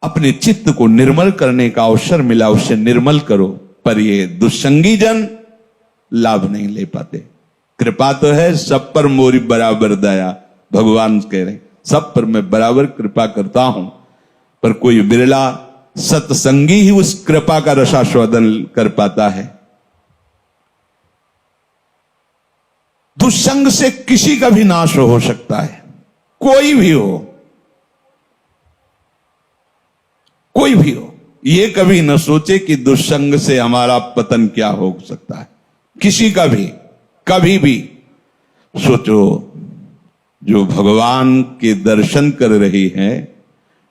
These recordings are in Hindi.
अपने चित्त को निर्मल करने का अवसर मिला, उसे निर्मल करो। पर ये दुष्संगी जन लाभ नहीं ले पाते। कृपा तो है सब पर मोरी बराबर दया, भगवान कह रहे सब पर मैं बराबर कृपा करता हूं, पर कोई बिरला सत्संगी ही उस कृपा का रसास्वादन कर पाता है। दुष्संग से किसी का भी नाश हो सकता है, कोई भी हो, कोई भी हो। ये कभी न सोचे कि दुष्संग से हमारा पतन क्या हो सकता है, किसी का भी कभी भी। सोचो, जो भगवान के दर्शन कर रही हैं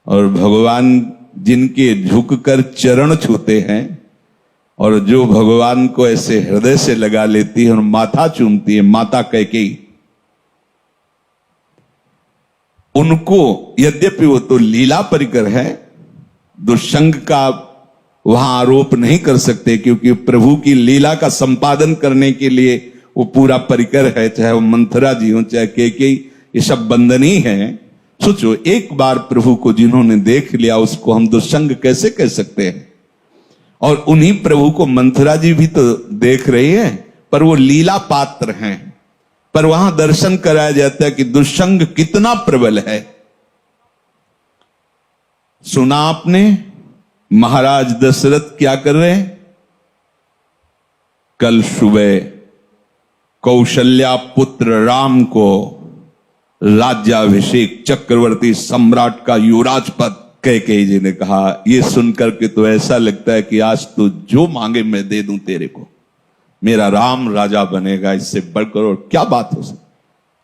और भगवान जिनके झुककर चरण छूते हैं और जो भगवान को ऐसे हृदय से लगा लेती है और माथा चूमती है, माता कैकेयी, उनको यद्यपि वो तो लीला परिकर है, दुष्संग का वहां आरोप नहीं कर सकते, क्योंकि प्रभु की लीला का संपादन करने के लिए वो पूरा परिकर है। चाहे वो मंथरा जी हो, चाहे कैकेयी, ये सब बंधनी है। सोचो, एक बार प्रभु को जिन्होंने देख लिया उसको हम दुष्संग कैसे कह सकते हैं। और उन्हीं प्रभु को मंथरा जी भी तो देख रही है, पर वो लीला पात्र हैं। पर वहां दर्शन कराया जाता है कि दुष्संग कितना प्रबल है। सुना आपने महाराज दशरथ क्या कर रहे हैं? कल सुबह कौशल्या पुत्र राम को राज्याभिषेक चक्रवर्ती सम्राट का युवराज पद कैकेयी जी ने कहा। यह सुनकर के तो ऐसा लगता है कि आज तो जो मांगे मैं दे दूं तेरे को, मेरा राम राजा बनेगा, इससे बढ़कर और क्या बात हो सकती।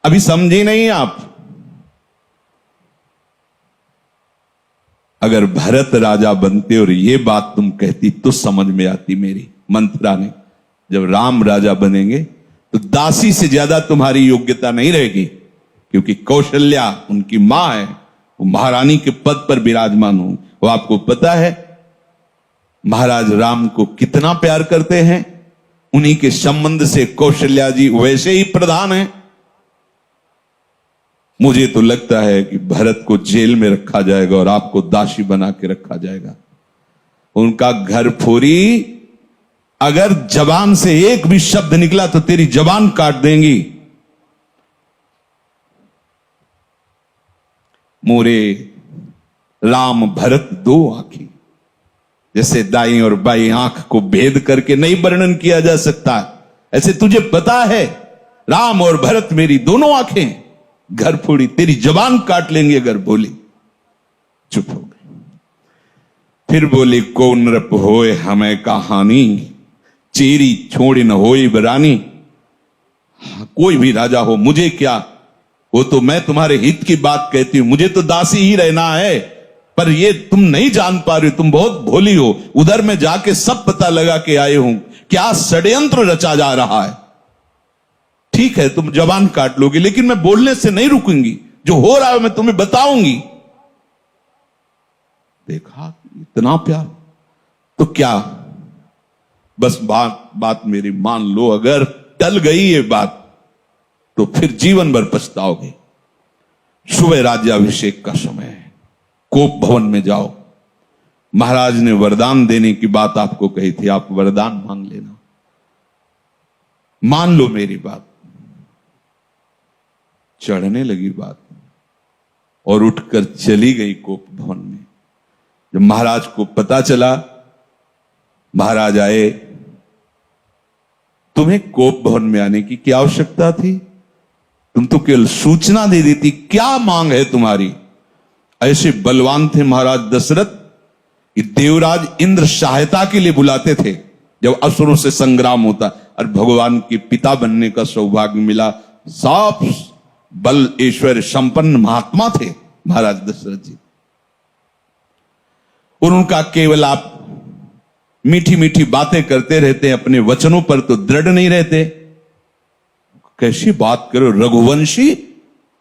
अभी समझी नहीं आप? अगर भरत राजा बनते और ये बात तुम कहती तो समझ में आती मेरी। मंथरा ने, जब राम राजा बनेंगे तो दासी से ज्यादा तुम्हारी योग्यता नहीं रहेगी, क्योंकि कौशल्या उनकी मां है, वो महारानी के पद पर विराजमान हूं। वो आपको पता है महाराज राम को कितना प्यार करते हैं, उन्हीं के संबंध से कौशल्या जी वैसे ही प्रधान हैं। मुझे तो लगता है कि भरत को जेल में रखा जाएगा और आपको दासी बना के रखा जाएगा। उनका घर फोरी, अगर जबान से एक भी शब्द निकला तो तेरी जबान काट देंगी। मोरे राम भरत दो आंखी, जैसे दाई और बाई आंख को भेद करके नहीं वर्णन किया जा सकता, ऐसे तुझे पता है राम और भरत मेरी दोनों आंखें, घर फोड़ी तेरी जबान काट लेंगे अगर बोली। चुप हो गई। फिर बोली, को नृप होए हमें कहानी, चेरी छोड़ी न होई बरानी। कोई भी राजा हो, मुझे क्या, वो तो मैं तुम्हारे हित की बात कहती हूं, मुझे तो दासी ही रहना है। पर ये तुम नहीं जान पा रहे हो, तुम बहुत भोली हो। उधर में जाके सब पता लगा के आए हूं क्या षड्यंत्र रचा जा रहा है। ठीक है, तुम जबान काट लोगी, लेकिन मैं बोलने से नहीं रुकूंगी, जो हो रहा है मैं तुम्हें बताऊंगी। देखा इतना प्यार, तो क्या बस बात मेरी मान लो, अगर टल गई ये बात तो फिर जीवन भर पछताओगे। सुबह राज्याभिषेक का समय है, कोप भवन में जाओ। महाराज ने वरदान देने की बात आपको कही थी, आप वरदान मांग लेना, मान लो मेरी बात। चढ़ने लगी बात और उठकर चली गई कोप भवन में। जब महाराज को पता चला, महाराज आए, तुम्हें कोप भवन में आने की क्या आवश्यकता थी? तुम तो केवल सूचना दे देती, क्या मांग है तुम्हारी? ऐसे बलवान थे महाराज दशरथ कि देवराज इंद्र सहायता के लिए बुलाते थे जब असुरों से संग्राम होता, और भगवान के पिता बनने का सौभाग्य मिला। साफ बल ऐश्वर्य संपन्न महात्मा थे महाराज दशरथ जी। और उनका केवल आप मीठी मीठी बातें करते रहते, अपने वचनों पर तो दृढ़ नहीं रहते। कैसी बात करो, रघुवंशी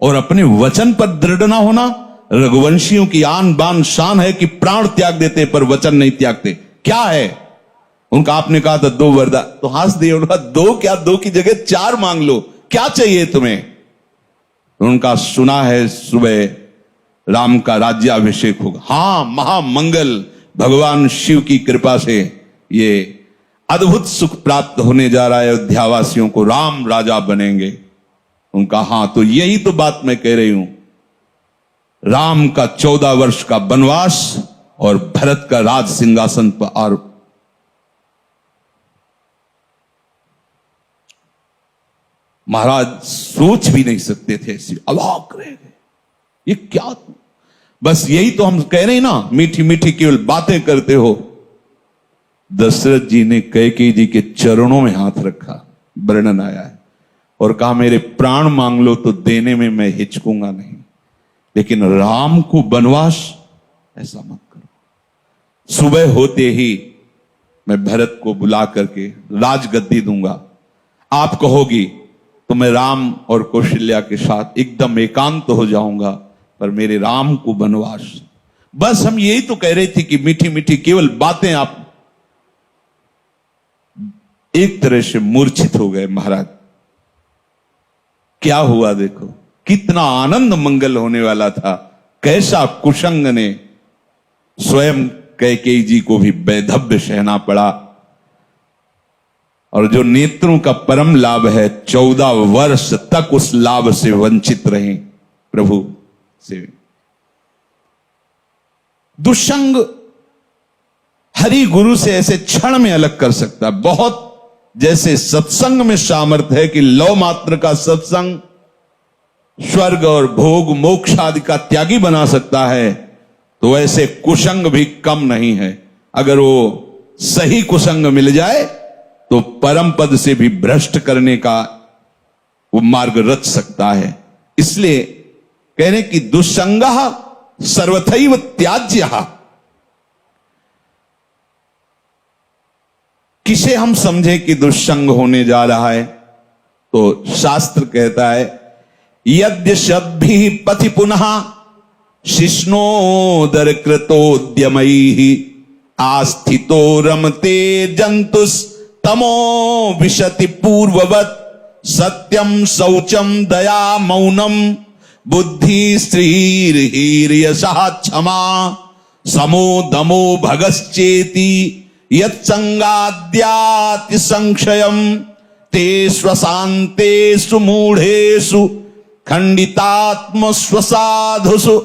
और अपने वचन पर दृढ़ ना होना। रघुवंशियों की आन बान शान है कि प्राण त्याग देते पर वचन नहीं त्यागते। क्या है उनका? आपने कहा था 2 वरदान, तो हंस दिए। उनका 2 क्या, 2 की जगह 4 मांग लो, क्या चाहिए तुम्हें? उनका सुना है सुबह राम का राज्याभिषेक होगा। हां, महामंगल, भगवान शिव की कृपा से ये अद्भुत सुख प्राप्त होने जा रहा है अयोध्यावासियों को, राम राजा बनेंगे। उनका हां, तो यही तो बात मैं कह रही हूं, राम का 14 वर्ष का वनवास और भरत का राज सिंहासन पर आरोप। महाराज सोच भी नहीं सकते थे, ऐसी अवाक रह गए, ये क्या। बस यही तो हम कह रहे हैं ना, मीठी मीठी केवल बातें करते हो। दशरथ जी ने कैकेयी जी के चरणों में हाथ रखा, वर्णन आया है, और कहा मेरे प्राण मांग लो तो देने में मैं हिचकूंगा नहीं, लेकिन राम को वनवास ऐसा मत करो। सुबह होते ही मैं भरत को बुला करके राजगद्दी दूंगा, आप कहोगी तो मैं राम और कौशल्या के साथ एकदम एकांत हो जाऊंगा, पर मेरे राम को वनवास। बस हम यही तो कह रहे थे कि मीठी मीठी केवल बातें। आप एक तरह से मूर्छित हो गए महाराज। क्या हुआ देखो, कितना आनंद मंगल होने वाला था, कैसा कुशंग ने स्वयं कैकेयी जी को भी वैधव्य सहना पड़ा। और जो नेत्रों का परम लाभ है, 14 वर्ष तक उस लाभ से वंचित रहे प्रभु से। दुष्संग हरि गुरु से ऐसे क्षण में अलग कर सकता है। बहुत जैसे सत्संग में सामर्थ्य है कि लौ मात्र का सत्संग स्वर्ग और भोग मोक्ष आदि का त्यागी बना सकता है, तो ऐसे कुसंग भी कम नहीं है। अगर वो सही कुसंग मिल जाए तो परम पद से भी भ्रष्ट करने का वो मार्ग रच सकता है। इसलिए कह रहे कि दुस्संगः सर्वथैव त्याज्यः। किसे हम समझे कि दुस्संग होने जा रहा है, तो शास्त्र कहता है यद्य शब्भिः पथि पुनः शिष्णोदर कृतोद्यमैः आस्थितो रमते जंतुस् तमो विशति पूर्ववत् सत्यम शौचम दया मौनम बुद्धि स्त्रीर्हीर्यशः क्षमा समो दमो भगश्चेति यत्संगाद्याति संक्षयम ते स्वशान्तेषु मूढ़ेषु खंडितात्म स्वसाधुषु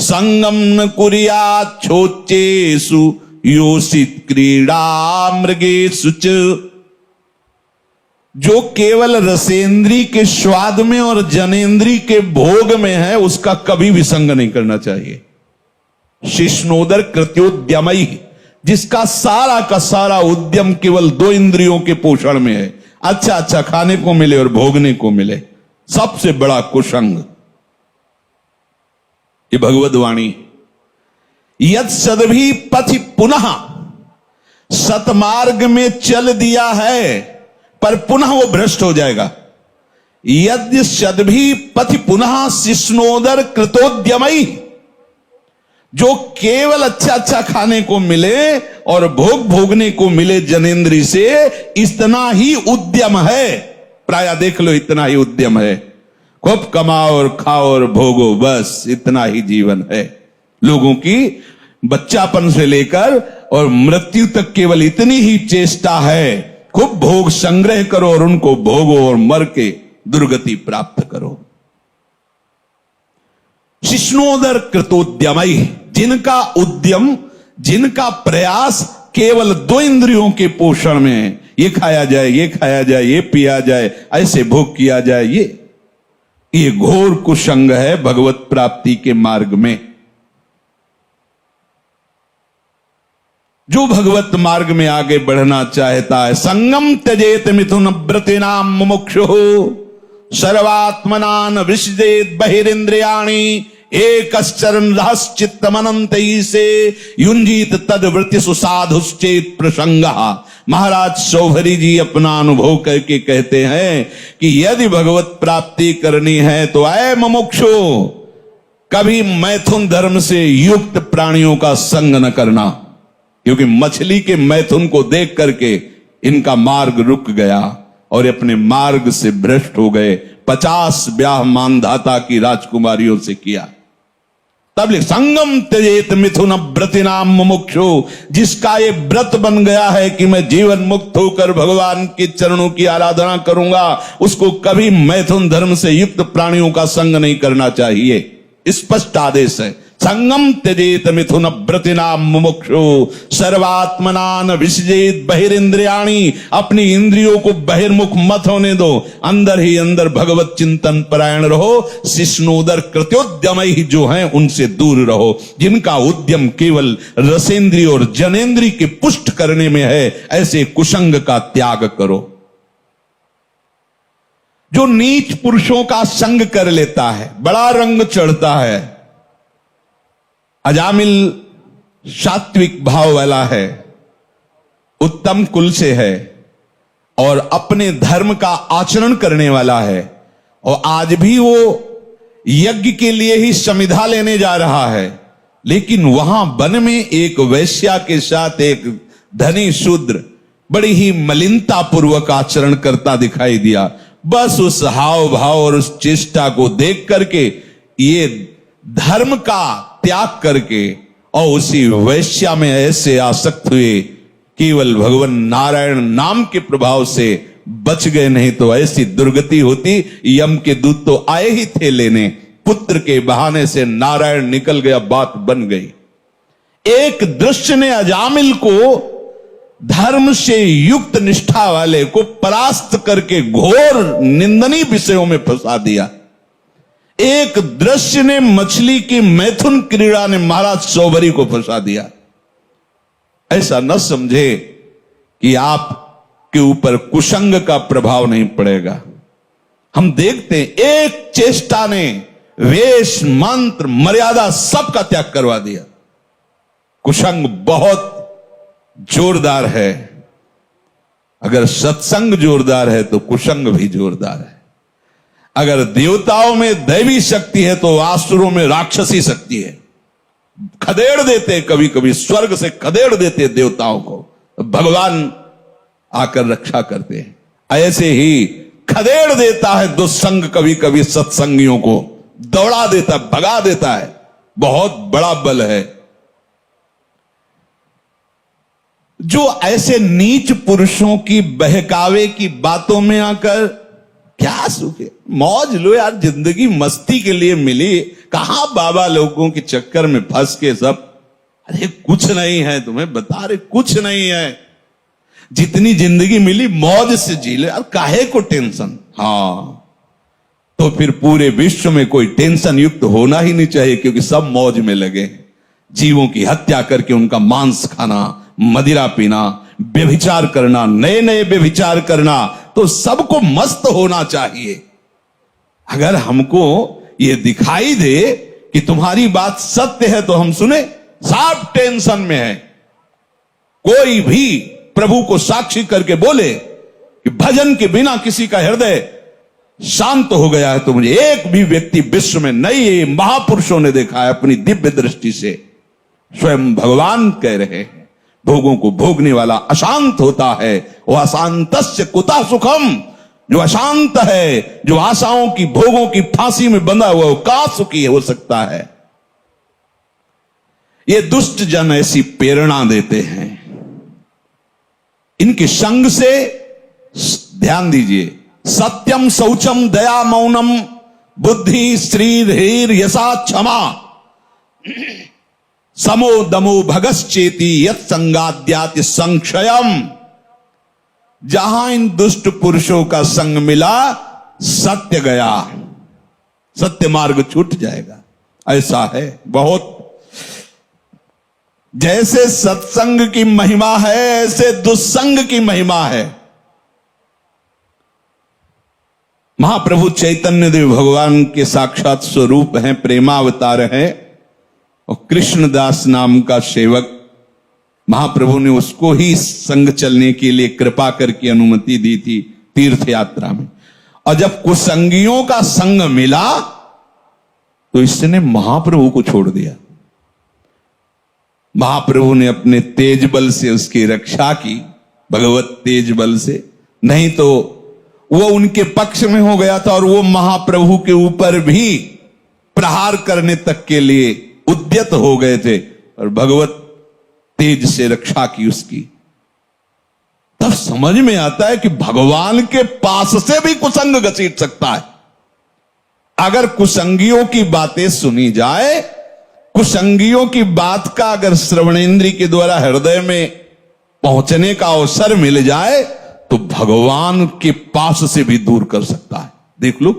संगम न कुर्यात् छोच्चेषु योषित क्रीड़ा मृगेषु च। जो केवल रसेंद्री के स्वाद में और जनेन्द्री के भोग में है, उसका कभी भी संग नहीं करना चाहिए। शिष्णोदर कृत्योद्यमई, जिसका सारा का सारा उद्यम केवल 2 इंद्रियों के पोषण में है, अच्छा अच्छा खाने को मिले और भोगने को मिले, सबसे बड़ा कुसंग। ये भगवद वाणी। यद सदभी पथि पुनः, सतमार्ग में चल दिया है पर पुनः वो भ्रष्ट हो जाएगा। यद सदभी पथि पुनः शिष्णोदर कृतोद्यमई, जो केवल अच्छा अच्छा खाने को मिले और भोग भोगने को मिले जनेन्द्री से, इतना ही उद्यम है। प्राय देख लो, इतना ही उद्यम है। खूब कमाओ और खाओ और भोगो, बस इतना ही जीवन है लोगों की। बच्चापन से लेकर और मृत्यु तक केवल इतनी ही चेष्टा है, खूब भोग संग्रह करो और उनको भोगो और मर के दुर्गति प्राप्त करो। शिष्णोदर कृतोद्यमई, जिनका उद्यम, जिनका प्रयास केवल 2 इंद्रियों के पोषण में है, ये खाया जाए, ये खाया जाए, ये पिया जाए, ऐसे भोग किया जाए, ये घोर कुसंग है भगवत प्राप्ति के मार्ग में। जो भगवत मार्ग में आगे बढ़ना चाहता है, संगम त्यजेत मिथुन व्रतिनाम मुमुक्षुः सर्वात्मनान विसृजेत बहिरिंद्रियाणि एकश्चरण रहश्चित्तमनंतैः से युंजीत तद्वृत्तिषु साधुश्चेत प्रसंगः। महाराज शौभरी जी अपना अनुभव करके कहते हैं कि यदि भगवत प्राप्ति करनी है तो ऐ मुमुक्षु, कभी मैथुन धर्म से युक्त प्राणियों का संग न करना, क्योंकि मछली के मैथुन को देख करके इनका मार्ग रुक गया और अपने मार्ग से भ्रष्ट हो गए। 50 ब्याह मानधाता की राजकुमारियों से किया। तब लिख संगम त्यजेत मिथुन व्रतिनाम मुमुक्षु, जिसका ये व्रत बन गया है कि मैं जीवन मुक्त होकर भगवान के चरणों की आराधना करूंगा, उसको कभी मैथुन धर्म से युक्त प्राणियों का संग नहीं करना चाहिए। स्पष्ट आदेश है, संगम त्यजेत मिथुन व्रतिनाम मुमुक्षु सर्वात्मनान विसजेत बहिरिंद्रियाणी, अपनी इंद्रियों को बहिर्मुख मत होने दो, अंदर ही अंदर भगवत चिंतन परायण रहो। शिष्णोदर कृत्योद्यम ही जो हैं उनसे दूर रहो, जिनका उद्यम केवल रसेंद्रिय और जनेन्द्रिय के पुष्ट करने में है, ऐसे कुसंग का त्याग करो। जो नीच पुरुषों का संग कर लेता है, बड़ा रंग चढ़ता है, अजामिल सात्विक भाव वाला है, उत्तम कुल से है और अपने धर्म का आचरण करने वाला है, और आज भी वो यज्ञ के लिए ही समिधा लेने जा रहा है, लेकिन वहां वन में एक वैश्या के साथ एक धनी शूद्र बड़ी ही मलिनता पूर्वक आचरण करता दिखाई दिया। बस उस हाव भाव और उस चेष्टा को देख करके ये धर्म का त्याग करके और उसी वैश्या में ऐसे आसक्त हुए, केवल भगवान नारायण नाम के प्रभाव से बच गए, नहीं तो ऐसी दुर्गति होती। यम के दूत तो आए ही थे लेने, पुत्र के बहाने से नारायण निकल गया, बात बन गई। एक दृश्य ने अजामिल को धर्म से युक्त निष्ठा वाले को परास्त करके घोर निंदनीय विषयों में फंसा दिया। एक दृश्य ने मछली की मैथुन क्रीड़ा ने महाराज सौभरी को फंसा दिया। ऐसा न समझे कि आप के ऊपर कुसंग का प्रभाव नहीं पड़ेगा। हम देखते हैं एक चेष्टा ने वेश मंत्र मर्यादा सबका त्याग करवा दिया। कुसंग बहुत जोरदार है, अगर सत्संग जोरदार है तो कुसंग भी जोरदार है। अगर देवताओं में दैवी शक्ति है तो आसुरों में राक्षसी शक्ति है। खदेड़ देते, कभी कभी स्वर्ग से खदेड़ देते देवताओं को, भगवान आकर रक्षा करते हैं। ऐसे ही खदेड़ देता है दुस्संग कभी कभी सत्संगियों को, दौड़ा देता, भगा देता है। बहुत बड़ा बल है। जो ऐसे नीच पुरुषों की बहकावे की बातों में आकर क्या सुख है, मौज लो यार, जिंदगी मस्ती के लिए मिली, कहां बाबा लोगों के चक्कर में फंस के सब, अरे कुछ नहीं है, तुम्हें बता रहे कुछ नहीं है, जितनी जिंदगी मिली मौज से जी ले यार, काहे को टेंशन। हाँ, तो फिर पूरे विश्व में कोई टेंशन युक्त होना ही नहीं चाहिए, क्योंकि सब मौज में लगे। जीवों की हत्या करके उनका मांस खाना, मदिरा पीना, व्यभिचार करना, नए नए व्यभिचार करना, तो सबको मस्त होना चाहिए। अगर हमको ये दिखाई दे कि तुम्हारी बात सत्य है तो हम सुने, सब टेंशन में है। कोई भी प्रभु को साक्षी करके बोले कि भजन के बिना किसी का हृदय शांत हो गया है, तो मुझे एक भी व्यक्ति विश्व में नहीं, ये महापुरुषों ने देखा है अपनी दिव्य दृष्टि से। स्वयं भगवान कह रहे हैं, भोगों को भोगने वाला अशांत होता है, वह अशांतस्य कुतः सुखम, जो अशांत है, जो आशाओं की भोगों की फांसी में बंधा हुआ, वो का सुखी हो सकता है। ये दुष्ट जन ऐसी प्रेरणा देते हैं। इनके संग से ध्यान दीजिए, सत्यम शौचम दया मौनम बुद्धि श्री धीर यशा क्षमा समो दमो भगश्चेति यत् संगाद्याति संक्षयम। जहां इन दुष्ट पुरुषों का संग मिला, सत्य गया, सत्य मार्ग छूट जाएगा। ऐसा है बहुत। जैसे सत्संग की महिमा है, ऐसे दुस्संग की महिमा है। महाप्रभु चैतन्य देव भगवान के साक्षात स्वरूप हैं, प्रेमावतार हैं, और कृष्णदास नाम का सेवक, महाप्रभु ने उसको ही संग चलने के लिए कृपा करके अनुमति दी थी तीर्थ यात्रा में। और जब कुसंगियों का संग मिला तो इसने महाप्रभु को छोड़ दिया। महाप्रभु ने अपने तेज बल से उसकी रक्षा की, भगवत तेज बल से, नहीं तो वो उनके पक्ष में हो गया था और वो महाप्रभु के ऊपर भी प्रहार करने तक के लिए उद्यत हो गए थे और भगवत तेज से रक्षा की उसकी। तब समझ में आता है कि भगवान के पास से भी कुसंग घसीट सकता है। अगर कुसंगियों की बातें सुनी जाए, कुसंगियों की बात का अगर श्रवणेंद्रिय के द्वारा हृदय में पहुंचने का अवसर मिल जाए तो भगवान के पास से भी दूर कर सकता है। देख लो,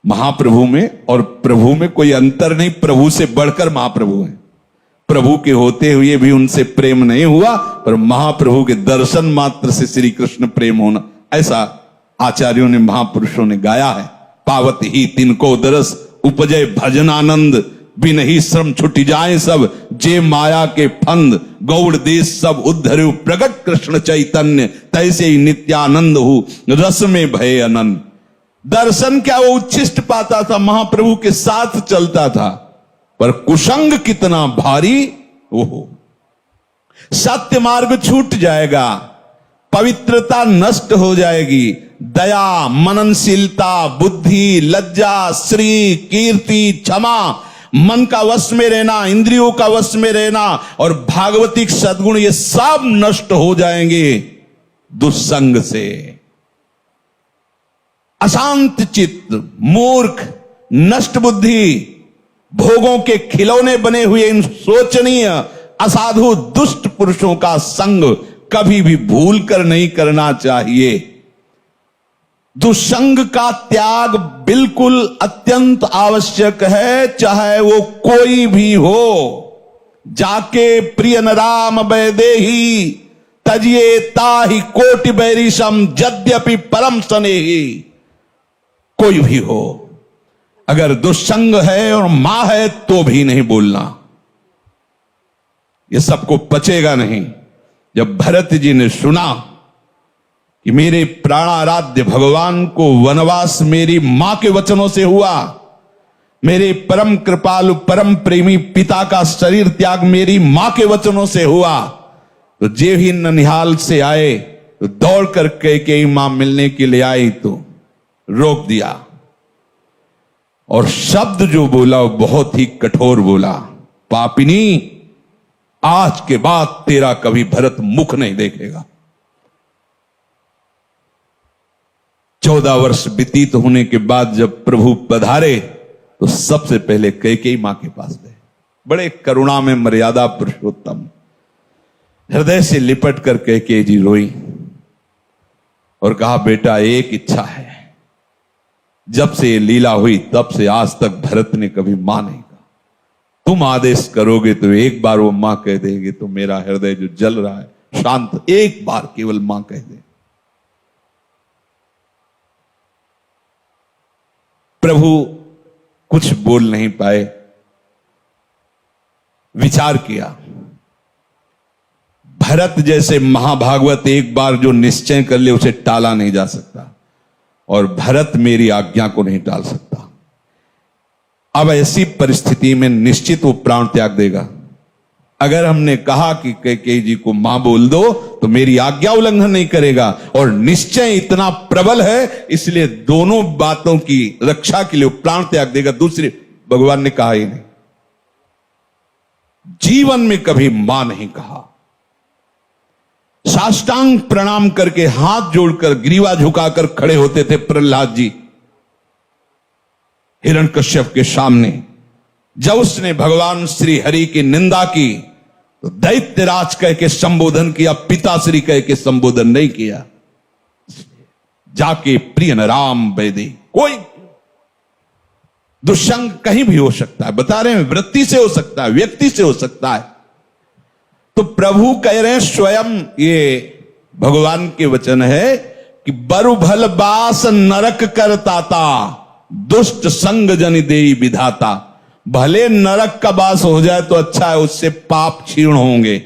महाप्रभु में और प्रभु में कोई अंतर नहीं, प्रभु से बढ़कर महाप्रभु हैं। प्रभु के होते हुए भी उनसे प्रेम नहीं हुआ, पर महाप्रभु के दर्शन मात्र से श्री कृष्ण प्रेम होना, ऐसा आचार्यों ने, महापुरुषों ने गाया है। पावत ही तिनको दरस उपजय भजन आनंद, बिन ही श्रम छुट जाए सब, जे माया के फंद, गौड़ देश सब उद्धरु प्रगट कृष्ण चैतन्य, तैसे ही नित्यानंद हो रस में भय अनंत। दर्शन क्या वो उच्छिष्ट पाता था, महाप्रभु के साथ चलता था, पर कुसंग कितना भारी, ओहो। सत्य मार्ग छूट जाएगा, पवित्रता नष्ट हो जाएगी, दया, मननशीलता, बुद्धि, लज्जा, श्री, कीर्ति, क्षमा, मन का वश में रहना, इंद्रियों का वश में रहना और भागवतिक सद्गुण, ये सब नष्ट हो जाएंगे दुस्संग से। अशांत चित्त, मूर्ख, नष्ट बुद्धि, भोगों के खिलौने बने हुए इन शोचनीय असाधु दुष्ट पुरुषों का संग कभी भी भूल कर नहीं करना चाहिए। दुसंग का त्याग बिल्कुल अत्यंत आवश्यक है, चाहे वो कोई भी हो। जाके प्रिय न राम वैदेही, तजिए ताहि कोटि बैरिशम, यद्यपि परम स्नेही। कोई भी हो, अगर दुस्संग है और मां है तो भी नहीं बोलना, ये सबको पचेगा नहीं। जब भरत जी ने सुना कि मेरे प्राणाराध्य भगवान को वनवास मेरी मां के वचनों से हुआ, मेरे परम कृपालु परम प्रेमी पिता का शरीर त्याग मेरी मां के वचनों से हुआ, तो जे ही ननिहाल से आए तो दौड़ कर कैकेयी मां मिलने के लिए आई तो रोक दिया। और शब्द जो बोला वो बहुत ही कठोर बोला, पापिनी, आज के बाद तेरा कभी भरत मुख नहीं देखेगा। 14 वर्ष व्यतीत होने के बाद जब प्रभु पधारे तो सबसे पहले कैकेयी मां के पास गए। बड़े करुणा में मर्यादा पुरुषोत्तम, हृदय से लिपट कर कैकेयी जी रोई और कहा, बेटा एक इच्छा है, जब से ये लीला हुई तब से आज तक भरत ने कभी मां नहीं कहा, तुम आदेश करोगे तो एक बार वो मां कह देगी तो मेरा हृदय जो जल रहा है शांत, एक बार केवल मां कह दे। प्रभु कुछ बोल नहीं पाए, विचार किया। भरत जैसे महाभागवत एक बार जो निश्चय कर ले उसे टाला नहीं जा सकता, और भरत मेरी आज्ञा को नहीं टाल सकता। अब ऐसी परिस्थिति में निश्चित वो प्राण त्याग देगा। अगर हमने कहा कि कैकेयी जी को मां बोल दो तो मेरी आज्ञा उल्लंघन नहीं करेगा, और निश्चय इतना प्रबल है इसलिए दोनों बातों की रक्षा के लिए प्राण त्याग देगा। दूसरे भगवान ने कहा ही नहीं, जीवन में कभी मां नहीं कहा। साष्टांग प्रणाम करके हाथ जोड़कर ग्रीवा झुकाकर खड़े होते थे प्रहलाद जी हिरण्यकश्यप के सामने। जब उसने भगवान श्री हरि की निंदा की तो दैत्यराज कह के संबोधन किया, पिताश्री कह के संबोधन नहीं किया। जाके प्रिय न राम वैदे, कोई दुष्संग कहीं भी हो सकता है, बता रहे हैं, वृत्ति से हो सकता है, व्यक्ति से हो सकता है। तो प्रभु कह रहे हैं, स्वयं ये भगवान के वचन है कि बरु भल बास नरक करताता, दुष्ट संग जन देई विधाता। भले नरक का वास हो जाए तो अच्छा है, उससे पाप क्षीण होंगे,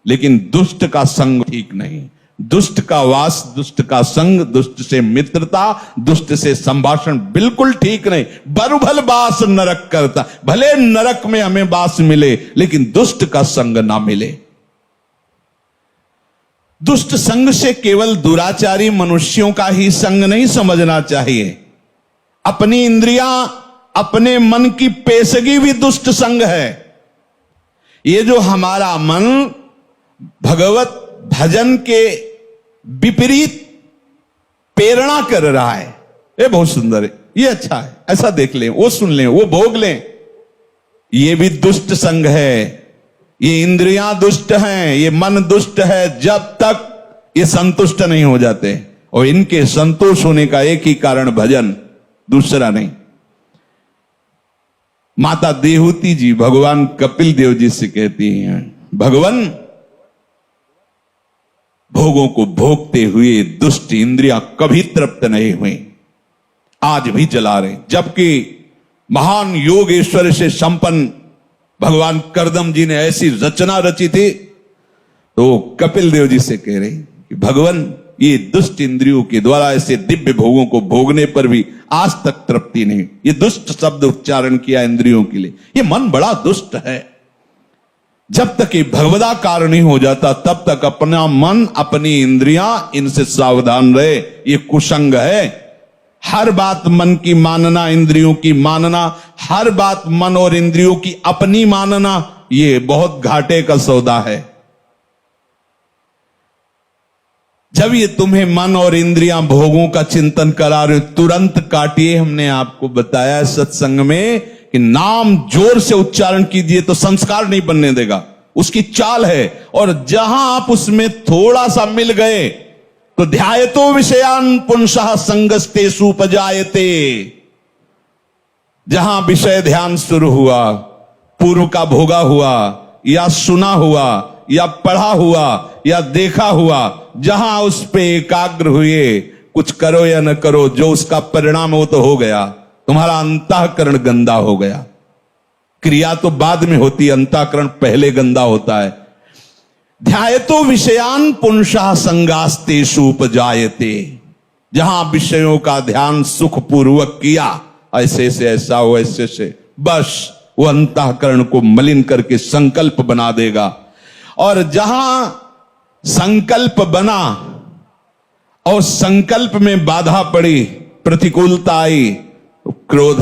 लेकिन दुष्ट का संग ठीक नहीं। दुष्ट का वास, दुष्ट का संग, दुष्ट से मित्रता, दुष्ट से संभाषण बिल्कुल ठीक नहीं। बरुभल बास नरक करता, भले नरक में हमें वास मिले लेकिन दुष्ट का संग ना मिले। दुष्ट संग से केवल दुराचारी मनुष्यों का ही संग नहीं समझना चाहिए। अपनी इंद्रियां, अपने मन की पेशगी भी दुष्ट संग है। ये जो हमारा मन भगवत भजन के विपरीत प्रेरणा कर रहा है, ये बहुत सुंदर है, ये अच्छा है, ऐसा देख लें, वो सुन लें, वो भोग लें, ये भी दुष्ट संग है। ये इंद्रियां दुष्ट हैं, ये मन दुष्ट है, जब तक ये संतुष्ट नहीं हो जाते। और इनके संतोष होने का एक ही कारण भजन, दूसरा नहीं। माता देहूती जी भगवान कपिल देव जी से कहती हैं, भगवान भोगों को भोगते हुए दुष्ट इंद्रियां कभी तृप्त नहीं हुई, आज भी जला रहे। जबकि महान योगेश्वर से संपन्न भगवान करदम जी ने ऐसी रचना रची थी, तो कपिल देव जी से कह रहे कि भगवान ये दुष्ट इंद्रियों के द्वारा ऐसे दिव्य भोगों को भोगने पर भी आज तक तृप्ति नहीं। ये दुष्ट शब्द उच्चारण किया इंद्रियों के लिए, ये मन बड़ा दुष्ट है। जब तक ये भगवदाकार नहीं हो जाता तब तक अपना मन, अपनी इंद्रियां, इनसे सावधान रहे। ये कुसंग है। हर बात मन की मानना, इंद्रियों की मानना, हर बात मन और इंद्रियों की अपनी मानना, ये बहुत घाटे का सौदा है। जब ये तुम्हें मन और इंद्रियां भोगों का चिंतन करा रहे, तुरंत काटिए। हमने आपको बताया सत्संग में कि नाम जोर से उच्चारण कीजिए तो संस्कार नहीं बनने देगा, उसकी चाल है। और जहां आप उसमें थोड़ा सा मिल गए तो ध्यायतो विषयान पुंसः संगस्ते सुपजायते। जहां विषय ध्यान शुरू हुआ, पूर्व का भोगा हुआ या सुना हुआ या पढ़ा हुआ या देखा हुआ, जहां उस पे एकाग्र हुए, कुछ करो या न करो, जो उसका परिणाम हो तो हो गया, तुम्हारा अंतःकरण गंदा हो गया। क्रिया तो बाद में होती है, अंतःकरण पहले गंदा होता है। ध्यायतो विषयान पुंसः संगास्तेषु उपजायते। जहां विषयों का ध्यान सुखपूर्वक किया, ऐसे से ऐसा हो, ऐसे से, बस वो अंतःकरण को मलिन करके संकल्प बना देगा। और जहां संकल्प बना और संकल्प में बाधा पड़ी, प्रतिकूलता आई, तो क्रोध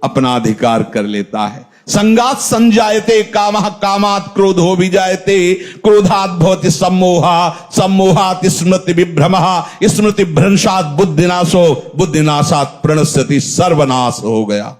अपना अधिकार कर लेता है। संगात संजायते कामः, कामात् क्रोधो विजायते, क्रोधात् भवति सम्मोहा, सम्मोहात् स्मृति विभ्रमः, स्मृति भ्रंशात् बुद्धिनाशो, बुद्धिनाशात् प्रणश्यति सर्वनाश हो गया।